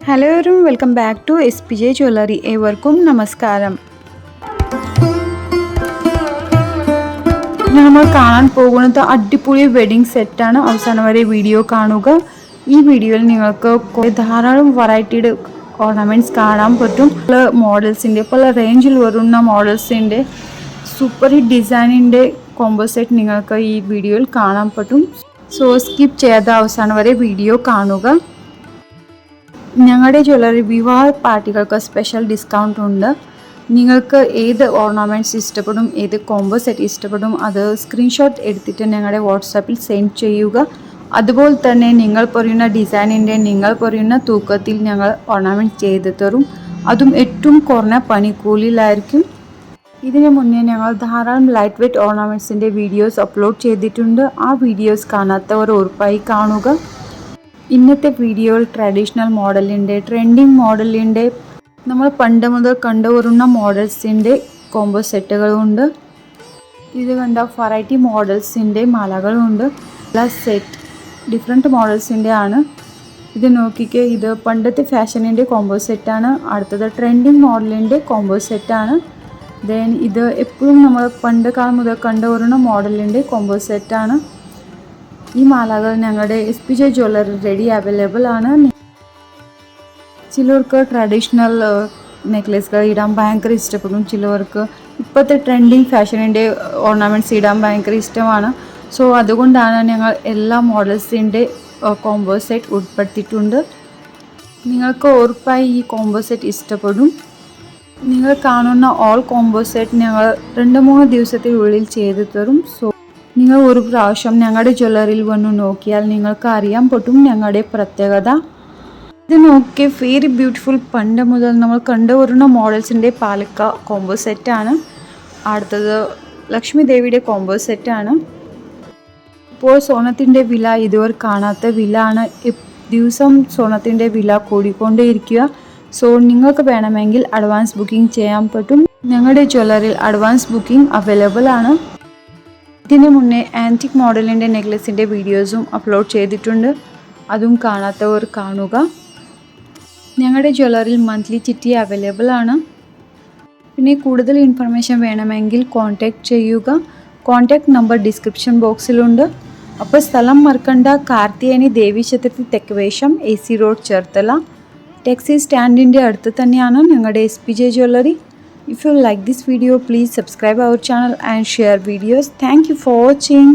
Hello everyone, welcome back to SPJ jewellery. ഏവർക്കും നമസ്കാരം. നമ്മൾ കാണാൻ പോകുന്നത് അടിപൊളി വെഡിങ് സെറ്റാണ്. അവസാനം വരെ വീഡിയോ കാണുക. ഈ വീഡിയോയിൽ നിങ്ങൾക്ക് ധാരാളം വെറൈറ്റിയുടെ ഓർണമെൻറ്റ്സ് കാണാൻ പറ്റും. പല മോഡൽസിൻ്റെ, പല റേഞ്ചിൽ വരുന്ന മോഡൽസിൻ്റെ സൂപ്പർ ഹിറ്റ് ഡിസൈനിൻ്റെ കോംബോ സെറ്റ് നിങ്ങൾക്ക് ഈ വീഡിയോയിൽ കാണാൻ പറ്റും. സോ സ്കിപ്പ് ചെയ്യാതെ അവസാനം വരെ വീഡിയോ കാണുക. ഞങ്ങളുടെ ജ്വല്ലറി വിവാഹ പാർട്ടികൾക്ക് സ്പെഷ്യൽ ഡിസ്കൗണ്ട് ഉണ്ട്. നിങ്ങൾക്ക് ഏത് ഓർണമെൻറ്റ്സ് ഇഷ്ടപ്പെടും, ഏത് കോംബോ സെറ്റ് ഇഷ്ടപ്പെടും, അത് സ്ക്രീൻഷോട്ട് എടുത്തിട്ട് ഞങ്ങളുടെ വാട്സാപ്പിൽ സെൻഡ് ചെയ്യുക. അതുപോലെ തന്നെ നിങ്ങൾ പറയുന്ന ഡിസൈനിൻ്റെ, നിങ്ങൾ പറയുന്ന തൂക്കത്തിൽ ഞങ്ങൾ ഓർണമെൻറ്റ് ചെയ്ത് തരും. അതും ഏറ്റവും കുറഞ്ഞ പണിക്കൂലിയിലായിരിക്കും. ഇതിനു മുന്നേ ഞങ്ങൾ ധാരാളം ലൈറ്റ് വെയ്റ്റ് ഓർണമെൻറ്റ്സിൻ്റെ വീഡിയോസ് അപ്ലോഡ് ചെയ്തിട്ടുണ്ട്. ആ വീഡിയോസ് കാണാത്തവർ ഉറപ്പായി കാണുക. ഇന്നത്തെ വീഡിയോയിൽ ട്രഡീഷണൽ മോഡലിൻ്റെ, ട്രെൻഡിങ് മോഡലിൻ്റെ, നമ്മൾ പണ്ട് മുതൽ കണ്ടുവരുന്ന മോഡൽസിൻ്റെ കോംബോ സെറ്റുകളുണ്ട്. ഇത് കണ്ട വെറൈറ്റി മോഡൽസിൻ്റെ മാലകളുണ്ട്. പ്ലസ് സെറ്റ് ഡിഫറെൻറ്റ് മോഡൽസിൻ്റെ ആണ്. ഇത് നോക്കിക്കേ, ഇത് പണ്ടത്തെ ഫാഷനിൻ്റെ കോംബോ സെറ്റാണ്. അടുത്തത് ട്രെൻഡിങ് മോഡലിൻ്റെ കോംബോ സെറ്റാണ്. ദെൻ ഇത് എപ്പോഴും നമ്മൾ പണ്ട് കാലം മുതൽ കണ്ടുവരുന്ന മോഡലിൻ്റെ കോംബോ സെറ്റാണ്. ഈ മാലകൾ ഞങ്ങളുടെ SPJ ജ്വല്ലറി റെഡി അവൈലബിൾ ആണ്. ചിലർക്ക് ട്രഡീഷണൽ നെക്ലേസുകൾ ഇടാൻ ഭയങ്കര ഇഷ്ടപ്പെടും. ചിലവർക്ക് ഇപ്പോഴത്തെ ട്രെൻഡിങ് ഫാഷനിൻ്റെ ഓർണമെൻറ്റ്സ് ഇടാൻ ഭയങ്കര ഇഷ്ടമാണ്. സോ അതുകൊണ്ടാണ് ഞങ്ങൾ എല്ലാ മോഡൽസിൻ്റെ കോംബോ സെറ്റ് ഉൾപ്പെടുത്തിയിട്ടുണ്ട്. നിങ്ങൾക്ക് ഉറപ്പായി ഈ കോംബോ സെറ്റ് ഇഷ്ടപ്പെടും. നിങ്ങൾ കാണുന്ന ഓൾ കോംബോ സെറ്റ് ഞങ്ങൾ 2-3 ദിവസത്തിനുള്ളിൽ ചെയ്തു തരും. സോ നിങ്ങൾ ഒരു പ്രാവശ്യം ഞങ്ങളുടെ ജ്വല്ലറിയിൽ വന്ന് നോക്കിയാൽ നിങ്ങൾക്ക് അറിയാൻ പറ്റും ഞങ്ങളുടെ പ്രത്യേകത. ഇത് നോക്കി, വെരി ബ്യൂട്ടിഫുൾ. പണ്ട് മുതൽ നമ്മൾ കണ്ടുവരുന്ന മോഡൽസിൻ്റെ പാലക്ക കോംബോ സെറ്റാണ്. അടുത്തത് ലക്ഷ്മി ദേവിയുടെ കോംബോ സെറ്റാണ്. ഇപ്പോൾ സ്വർണത്തിൻ്റെ വില ഇതുവരെ കാണാത്ത വില ആണ്. ദിവസം സ്വർണത്തിൻ്റെ വില കൂടിക്കൊണ്ടേയിരിക്കുക. സോ നിങ്ങൾക്ക് വേണമെങ്കിൽ അഡ്വാൻസ് ബുക്കിംഗ് ചെയ്യാൻ പറ്റും. ഞങ്ങളുടെ ജ്വല്ലറിയിൽ അഡ്വാൻസ് ബുക്കിംഗ് അവൈലബിൾ ആണ്. ഇതിന് മുന്നേ ആൻറ്റിക് മോഡലിൻ്റെ നെക്ലസിൻ്റെ വീഡിയോസും അപ്ലോഡ് ചെയ്തിട്ടുണ്ട്. അതും കാണാത്തവർ കാണുക. ഞങ്ങളുടെ ജ്വല്ലറിയിൽ മന്ത്ലി ചിട്ടി അവൈലബിൾ ആണ്. പിന്നെ കൂടുതൽ ഇൻഫർമേഷൻ വേണമെങ്കിൽ കോൺടാക്റ്റ് ചെയ്യുക. കോൺടാക്റ്റ് നമ്പർ ഡിസ്ക്രിപ്ഷൻ ബോക്സിലുണ്ട്. അപ്പോൾ സ്ഥലം മറക്കണ്ട, കാർത്തിയാനി ദേവി ക്ഷേത്രത്തിൽ തെക്കുവേശം, AC റോഡ്, ചേർത്തല. ടാക്സി സ്റ്റാൻഡിൻ്റെ അടുത്ത് തന്നെയാണ് ഞങ്ങളുടെ SPJ ജ്വല്ലറി. If you like this video, please subscribe our channel and share videos. Thank you for watching.